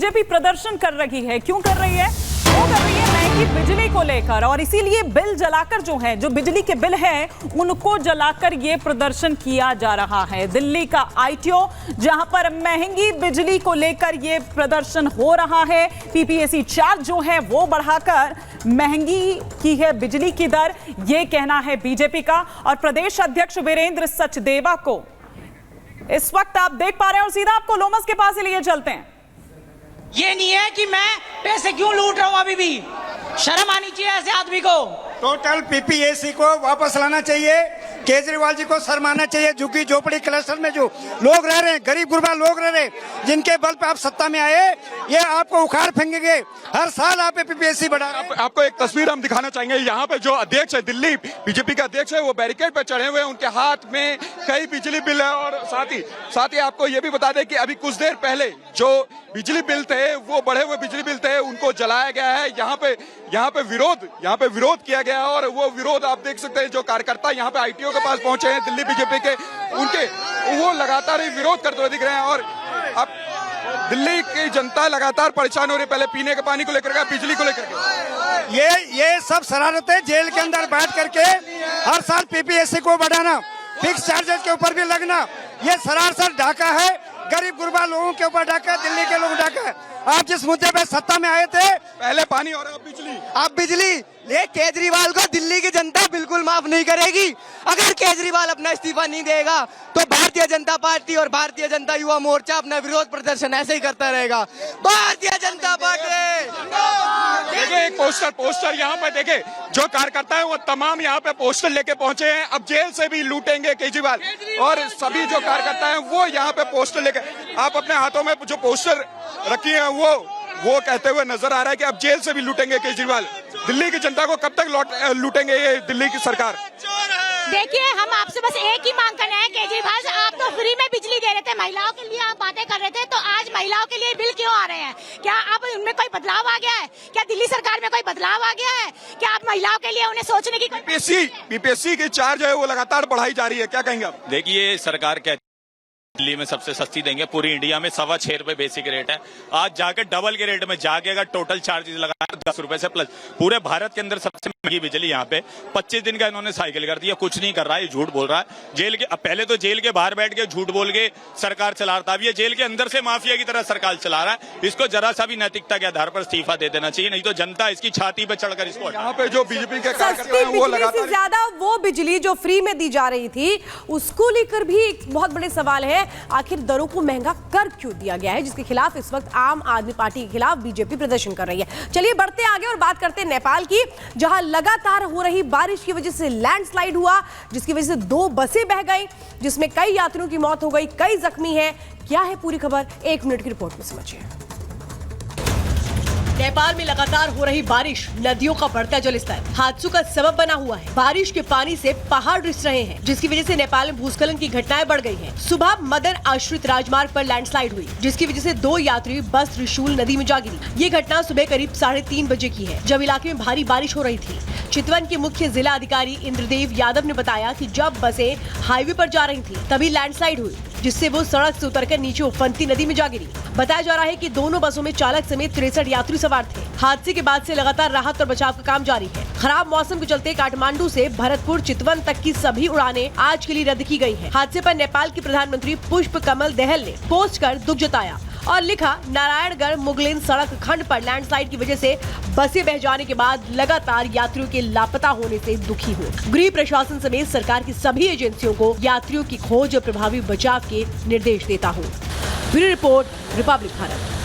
BJP प्रदर्शन कर रही है। क्यों कर रही है? वो कर रही है महंगी बिजली को लेकर, और इसीलिए बिल जलाकर जो बिजली के बिल हैं उनको जलाकर ये प्रदर्शन किया जा रहा है। दिल्ली का आईटीओ जहां पर महंगी बिजली को लेकर ये प्रदर्शन हो रहा है। पीपीएसी चार्ज जो है वो बढ़ाकर महंगी की है बिजली की दर, ये कहना है बीजेपी का। और प्रदेश अध्यक्ष वीरेंद्र सचदेवा को इस वक्त आप देख पा रहे हैं, और सीधा आपको लोमस के पास लिए चलते हैं। ये नहीं है कि मैं पैसे क्यों लूट रहा हूं, अभी भी शर्म आनी चाहिए ऐसे आदमी को। टोटल पीपीएसी को वापस लाना चाहिए, केजरीवाल जी को शर्माना चाहिए। झुग्गी झोपड़ी क्लस्टर में जो लोग रह रहे हैं, गरीब गुरबा लोग रह रहे हैं, जिनके बल पे आप सत्ता में आए, ये आपको उखाड़ फेंकेंगे। हर साल आप पीपीएसी बढ़ा रहे हैं। आपको एक तस्वीर हम दिखाना चाहेंगे। यहाँ पे जो अध्यक्ष है, दिल्ली बीजेपी के अध्यक्ष है, वो बैरिकेड पे चढ़े हुए हैं, उनके हाथ में कई बिजली बिल है। और साथ ही आपको ये भी बता दें कि अभी कुछ देर पहले जो बिजली बिल थे, वो बढ़े हुए बिजली बिल थे, उनको जलाया गया है। यहाँ पे विरोध किया गया है, और वो विरोध आप देख सकते हैं। जो कार्यकर्ता यहाँ पे आईटीओ के पास पहुंचे हैं दिल्ली बीजेपी के, वो लगातार ही विरोध करते हुए दिख रहे हैं। और अब दिल्ली की जनता लगातार परेशान हो रही है, पहले पीने के पानी को लेकर के, बिजली को लेकर के। ये सब शरारतें जेल के अंदर बैठ करके हर साल पीपीएससी को बढ़ाना, फिक्स चार्जेस के ऊपर भी लगना, ये सरासर डाका है। गरीब गुरबा लोगों के ऊपर डाका है, दिल्ली के लोग डाका है। आप जिस मुद्दे पे सत्ता में आए थे, पहले पानी और अब बिजली। ये केजरीवाल को दिल्ली की जनता बिल्कुल माफ नहीं करेगी। अगर केजरीवाल अपना इस्तीफा नहीं देगा तो भारतीय जनता पार्टी और भारतीय जनता युवा मोर्चा अपना विरोध प्रदर्शन ऐसे ही करता रहेगा। भारतीय जनता पार्टी देखिए, एक पोस्टर यहाँ पे देखे, जो कार्यकर्ता है वो तमाम यहाँ पे पोस्टर लेके पहुंचे हैं। अब जेल से भी लूटेंगे केजरीवाल, और सभी जो कार्यकर्ता हैं वो यहाँ पे पोस्टर लेके, आप अपने हाथों में जो पोस्टर रखी है वो कहते हुए नजर आ रहा है कि अब जेल से भी लूटेंगे केजरीवाल। दिल्ली की जनता को कब तक लूटेंगे ये दिल्ली की सरकार? देखिए, हम आपसे बस एक ही मांग करना है, केजरीवाल आप तो फ्री में बिजली दे रहे थे, महिलाओं के लिए आप बातें कर रहे थे, तो आज महिलाओं के लिए बिल क्यों आ रहे हैं? क्या अब उनमें कोई बदलाव आ गया है? क्या दिल्ली सरकार में कोई बदलाव आ गया है? क्या आप महिलाओं के लिए उन्हें सोचने की पीपीएससी की चार्ज है वो लगातार बढ़ाई जा रही है, क्या कहेंगे आप? देखिए, सरकार कहती दिल्ली में सबसे सस्ती देंगे, पूरी इंडिया में 6.25 रुपए बेसिक रेट है। आज जाके डबल के रेट में जाके अगर टोटल चार्जेस लगाए 10 रुपए से प्लस, पूरे भारत के अंदर सबसे महंगी बिजली यहाँ पे 25 दिन का इन्होंने साइकिल कर दिया। कुछ नहीं कर रहा है, झूठ बोल रहा है। जेल के पहले तो जेल के बाहर बैठ के झूठ बोल के सरकार चला रहा था, अब ये जेल के अंदर से माफिया की तरह सरकार चला रहा है। इसको जरा सा भी नैतिकता के आधार पर इस्तीफा दे देना चाहिए, नहीं तो जनता इसकी छाती पे चढ़कर इसको। यहाँ पे जो बीजेपी के सस्ती बिजली से ज्यादा वो बिजली जो फ्री में दी जा रही थी, उसको लेकर भी एक बहुत बड़े सवाल है। आखिर दरों को महंगा कर क्यों दिया गया है, जिसके खिलाफ इस वक्त आम आदमी पार्टी के खिलाफ बीजेपी प्रदर्शन कर रही है। चलिए बढ़ते आगे और बात करते हैं नेपाल की, जहां लगातार हो रही बारिश की वजह से लैंडस्लाइड हुआ, जिसकी वजह से 2 बसें बह गई, जिसमें कई यात्रियों की मौत हो गई, कई जख्मी हैं। क्या है पूरी खबर, 1 मिनट की रिपोर्ट में समझिए। नेपाल में लगातार हो रही बारिश, नदियों का बढ़ता जलस्तर हादसों का सबब बना हुआ है। बारिश के पानी से पहाड़ रिस रहे हैं, जिसकी वजह से नेपाल में भूस्खलन की घटनाएं बढ़ गई हैं। सुबह मदन आश्रित राजमार्ग पर लैंडस्लाइड हुई, जिसकी वजह से 2 यात्री बस त्रिशूल नदी में जा गिरी। ये घटना सुबह करीब 3:30 बजे की है, जब इलाके में भारी बारिश हो रही थी। चितवन के मुख्य जिला अधिकारी इंद्रदेव यादव ने बताया कि जब बसें हाईवे पर जा रही थी, तभी लैंडस्लाइड हुई, जिससे वो सड़क से उतरकर नीचे उफनती नदी में जा गिरी। बताया जा रहा है कि दोनों बसों में चालक समेत 63 यात्री सवार थे। हादसे के बाद से लगातार राहत और बचाव का काम जारी है। खराब मौसम के चलते काठमांडू से भरतपुर चितवन तक की सभी उड़ानें आज के लिए रद्द की गई हैं। हादसे पर नेपाल के प्रधानमंत्री पुष्प कमल दहल ने पोस्ट कर दुख जताया और लिखा, नारायणगढ़ मुगलिन सड़क खंड पर लैंडस्लाइड की वजह से बसें बह जाने के बाद लगातार यात्रियों के लापता होने से दुखी हूँ। गृह प्रशासन समेत सरकार की सभी एजेंसियों को यात्रियों की खोज और प्रभावी बचाव के निर्देश देता हूँ। Bureau report, Republic Bharat.